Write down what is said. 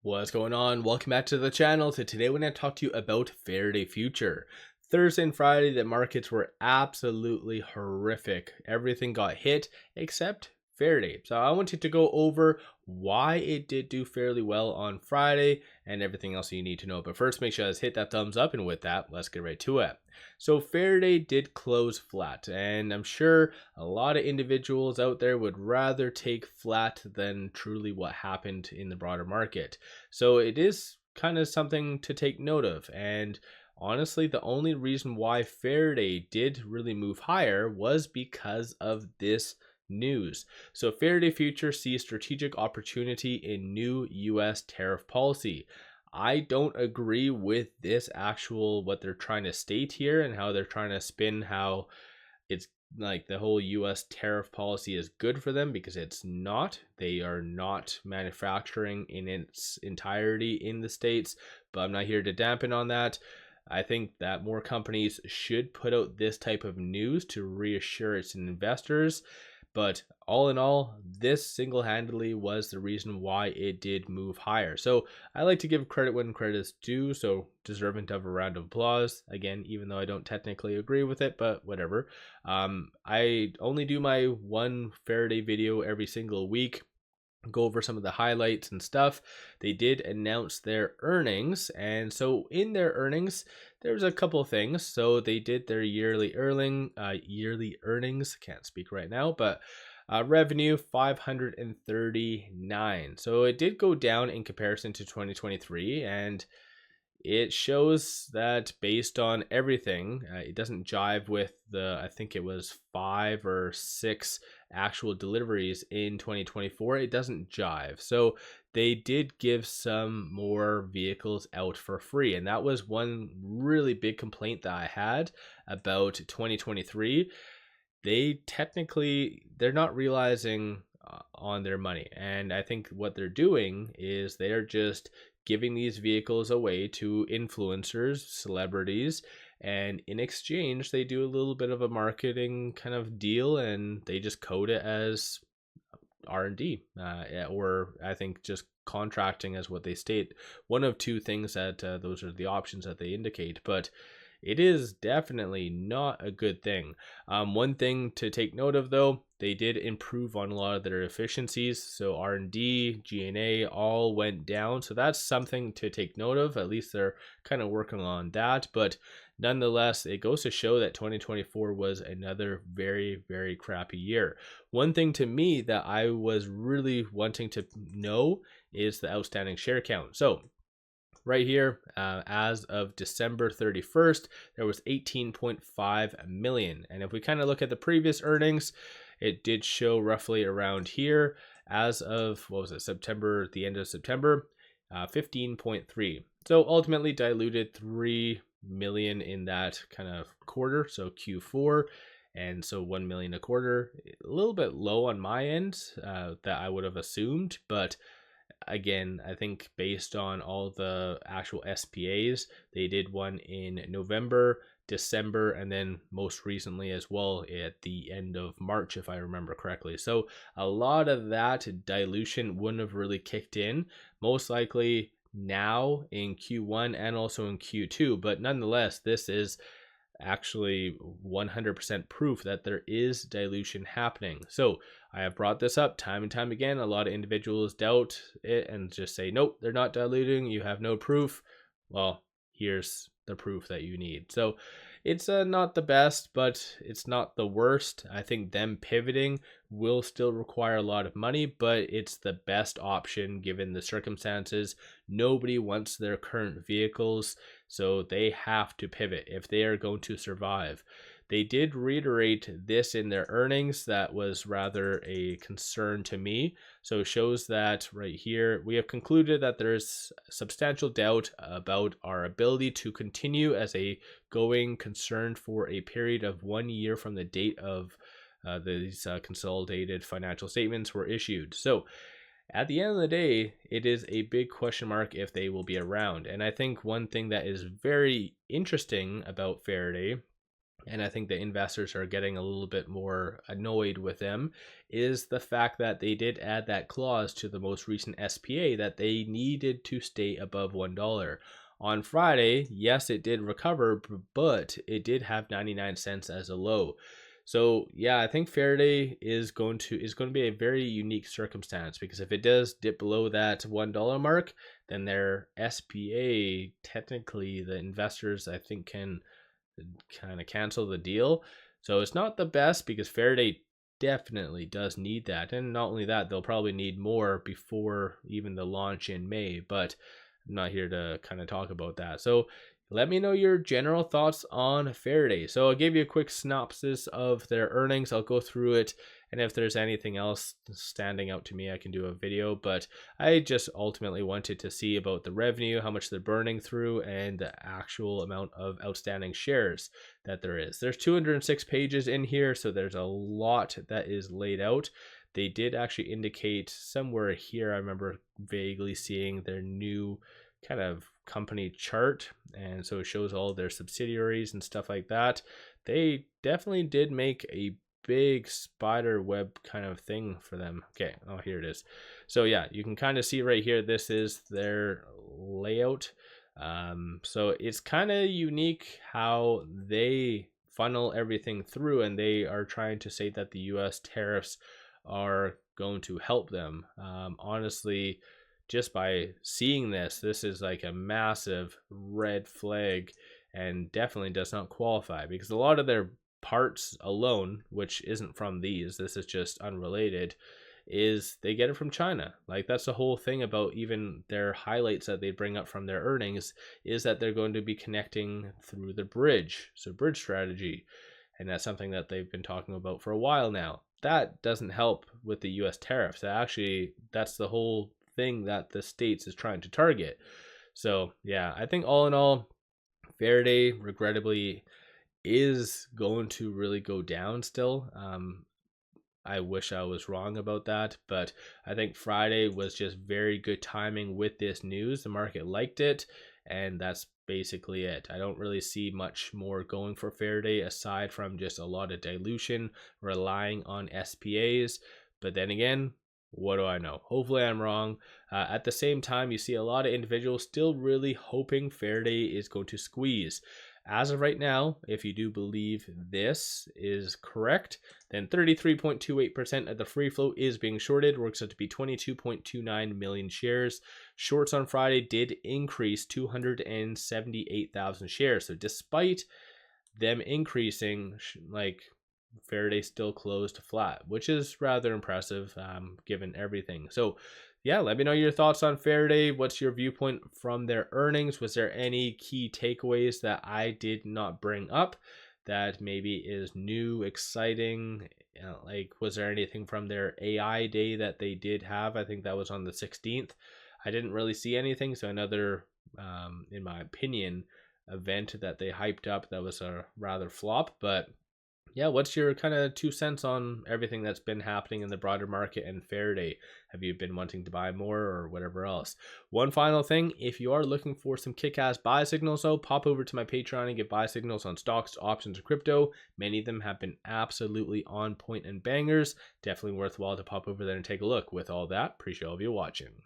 What's going on? Welcome back to the channel. So today we're going to talk to you about Faraday Future. Thursday and Friday, the markets were absolutely horrific. Everything got hit except Faraday. So I wanted to go over why it did do fairly well on Friday and everything else you need to know. But first, make sure to hit that thumbs up, and with that, let's get right to it. So Faraday did close flat, and I'm sure a lot of individuals out there would rather take flat than truly what happened in the broader market. So it is kind of something to take note of. And honestly, the only reason why Faraday did really move higher was because of this news. So Faraday Future sees strategic opportunity in new US tariff policy. I don't agree with this actual what they're trying to state here and how they're trying to spin how it's like the whole US tariff policy is good for them, because it's not. They are not manufacturing in its entirety in the States, but I'm not here to dampen on that. I think that more companies should put out this type of news to reassure its investors. But all in all, this single-handedly was the reason why it did move higher. So I like to give credit when credit is due, so deserving of a round of applause. Again, even though I don't technically agree with it, but whatever. I only do my one Faraday video every single week, go over some of the highlights and stuff. They did announce their earnings, and so in their earnings there's a couple of things. So they did their yearly earnings, can't speak right now, but revenue 539. So it did go down in comparison to 2023, and it shows that based on everything, it doesn't jive with the, I think it was 5 or 6 actual deliveries in 2024. It doesn't jive. So they did give some more vehicles out for free. And that was one really big complaint that I had about 2023. They're not realizing on their money. And I think what they're doing is they're just giving these vehicles away to influencers, celebrities, and in exchange they do a little bit of a marketing kind of deal, and they just code it as R&D, or I think just contracting as what they state. One of two things that those are the options that they indicate, but it is definitely not a good thing. One thing to take note of though, they did improve on a lot of their efficiencies. So R&D, G&A all went down. So that's something to take note of. At least they're kind of working on that. But nonetheless, it goes to show that 2024 was another very, very crappy year. One thing to me that I was really wanting to know is the outstanding share count. So right here, as of December 31st, there was 18.5 million. And if we kind of look at the previous earnings, it did show roughly around here as of, what was it, September, the end of September, 15.3. So ultimately diluted 3 million in that kind of quarter, so Q4. And so 1 million a quarter, a little bit low on my end that I would have assumed, but again, I think based on all the actual SPAs, they did one in November, December, and then most recently as well at the end of March, if I remember correctly. So a lot of that dilution wouldn't have really kicked in, most likely now in Q1 and also in Q2. But nonetheless, this is actually 100% proof that there is dilution happening. So I have brought this up time and time again. A lot of individuals doubt it and just say, nope, they're not diluting. You have no proof. Well, here's the proof that you need. So it's not the best, but it's not the worst. I think them pivoting will still require a lot of money, but it's the best option given the circumstances. Nobody wants their current vehicles, so they have to pivot if they are going to survive. They did reiterate this in their earnings. That was rather a concern to me. So it shows that right here, we have concluded that there is substantial doubt about our ability to continue as a going concern for a period of 1 year from the date of these consolidated financial statements were issued. So at the end of the day, it is a big question mark if they will be around. And I think one thing that is very interesting about Faraday, and I think the investors are getting a little bit more annoyed with them, is the fact that they did add that clause to the most recent SPA that they needed to stay above $1. On Friday, yes, it did recover, but it did have 99 cents as a low. So yeah, I think Faraday is going to be a very unique circumstance, because if it does dip below that $1 mark, then their SPA, technically the investors, I think, can kind of cancel the deal. So it's not the best, because Faraday definitely does need that. And not only that, they'll probably need more before even the launch in May, but I'm not here to kind of talk about that. So let me know your general thoughts on Faraday. So I'll give you a quick synopsis of their earnings. I'll go through it, and if there's anything else standing out to me, I can do a video. But I just ultimately wanted to see about the revenue, how much they're burning through, and the actual amount of outstanding shares that there is. There's 206 pages in here, so there's a lot that is laid out. They did actually indicate somewhere here, I remember vaguely seeing their new kind of company chart, and so it shows all their subsidiaries and stuff like that. They definitely did make a big spider web kind of thing for them. Okay, oh, here it is. So yeah, you can kind of see right here, this is their layout. So it's kind of unique how they funnel everything through, and they are trying to say that the US tariffs are going to help them. Honestly, just by seeing this is like a massive red flag, and definitely does not qualify, because a lot of their parts alone, which isn't from these, this is just unrelated, is they get it from China. Like, that's the whole thing about even their highlights that they bring up from their earnings, is that they're going to be connecting through the bridge, so bridge strategy. And that's something that they've been talking about for a while now. That doesn't help with the US tariffs. That's the whole thing that the States is trying to target. So yeah, I think all in all, Faraday regrettably is going to really go down still. I wish I was wrong about that, but I think Friday was just very good timing with this news. The market liked it, and that's basically it. I don't really see much more going for Faraday aside from just a lot of dilution, relying on SPAs. But then again, what do I know? Hopefully I'm wrong. At the same time, you see a lot of individuals still really hoping Faraday is going to squeeze. As of right now, if you do believe this is correct, then 33.28% of the free float is being shorted, works out to be 22.29 million shares. Shorts on Friday did increase 278,000 shares. So despite them increasing, like, Faraday still closed flat, which is rather impressive given everything. So yeah, let me know your thoughts on Faraday. What's your viewpoint from their earnings? Was there any key takeaways that I did not bring up that maybe is new, exciting? Like, was there anything from their AI day that they did have? I think that was on the 16th. I didn't really see anything. So another, in my opinion, event that they hyped up that was a rather flop. But yeah, what's your kind of 2 cents on everything that's been happening in the broader market and Faraday? Have you been wanting to buy more or whatever else? One final thing, if you are looking for some kick-ass buy signals though, pop over to my Patreon and get buy signals on stocks, options, and crypto. Many of them have been absolutely on point and bangers. Definitely worthwhile to pop over there and take a look. With all that, appreciate all of you watching.